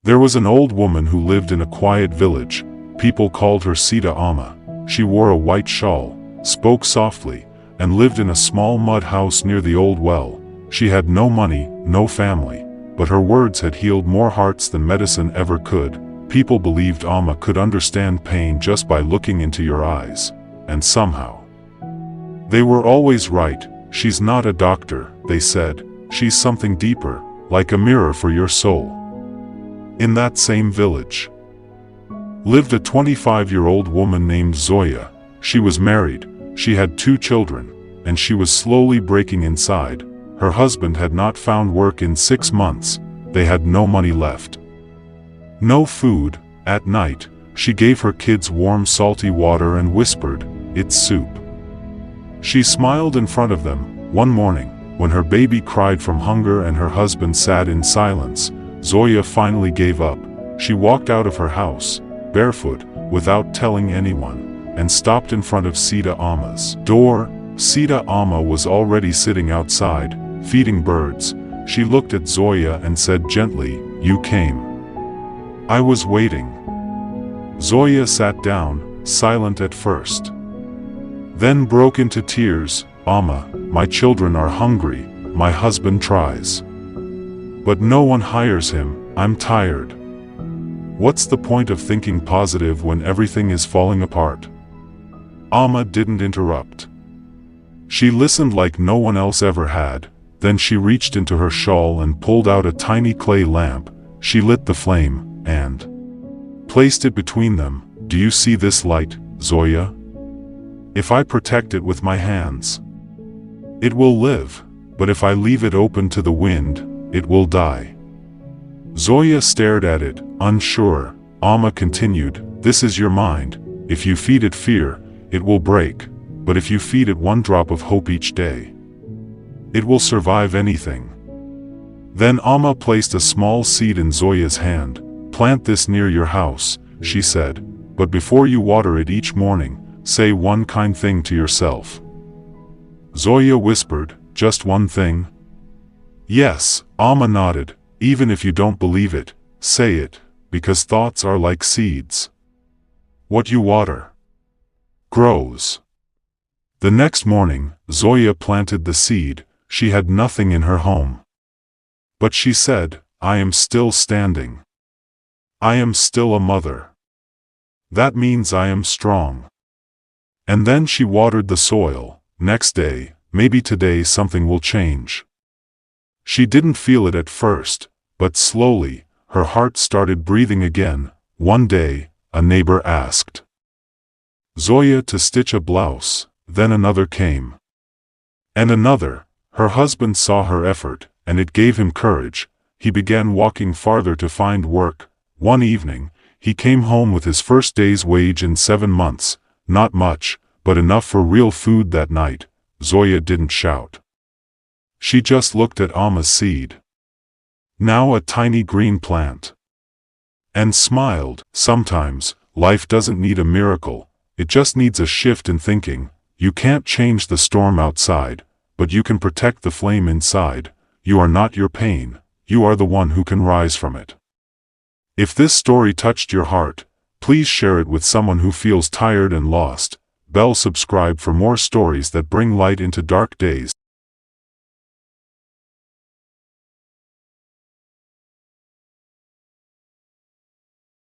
There was an old woman who lived in a quiet village. People called her Saeeda Amma. She wore a white shawl, spoke softly, and lived in a small mud house near the old well. She had no money, no family, but her words had healed more hearts than medicine ever could. People believed Amma could understand pain just by looking into your eyes. And somehow, they were always right. She's not a doctor, they said. She's something deeper, like a mirror for your soul. In that same village lived a 25-year-old woman named Zoya. She was married, she had 2 children, and she was slowly breaking inside. Her husband had not found work in 6 months. They had no money left. No food. At night, she gave her kids warm salty water and whispered, "It's soup." She smiled in front of them. One morning, when her baby cried from hunger and her husband sat in silence, Zoya finally gave up. She walked out of her house, barefoot, without telling anyone, and stopped in front of Saeeda Amma's door. Saeeda Amma was already sitting outside, feeding birds. She looked at Zoya and said gently, "You came. I was waiting." Zoya sat down, silent at first, then broke into tears. "Amma, my children are hungry, my husband tries, but no one hires him. I'm tired. What's the point of thinking positive when everything is falling apart?" Amma didn't interrupt. She listened like no one else ever had. Then she reached into her shawl and pulled out a tiny clay lamp. She lit the flame, and placed it between them. "Do you see this light, Zoya? If I protect it with my hands, it will live, but if I leave it open to the wind, it will die." Zoya stared at it, unsure. Amma continued, "This is your mind. If you feed it fear, it will break, but if you feed it one drop of hope each day, it will survive anything." Then Amma placed a small seed in Zoya's hand. "Plant this near your house," she said, "but before you water it each morning, say one kind thing to yourself." Zoya whispered, "Just one thing?" "Yes," Amma nodded. "Even if you don't believe it, say it, because thoughts are like seeds. What you water grows." The next morning, Zoya planted the seed. She had nothing in her home, but she said, "I am still standing. I am still a mother. That means I am strong." And then she watered the soil. Next day, maybe today something will change. She didn't feel it at first, but slowly, her heart started breathing again. One day, a neighbor asked Zoya to stitch a blouse. Then another came. And another. Her husband saw her effort, and it gave him courage. He began walking farther to find work. One evening, he came home with his first day's wage in 7 months. Not much, but enough for real food that night. Zoya didn't shout. She just looked at Amma's seed, now a tiny green plant, and smiled. Sometimes, life doesn't need a miracle. It just needs a shift in thinking. You can't change the storm outside, but you can protect the flame inside. You are not your pain. You are the one who can rise from it. If this story touched your heart, please share it with someone who feels tired and lost. Subscribe for more stories that bring light into dark days.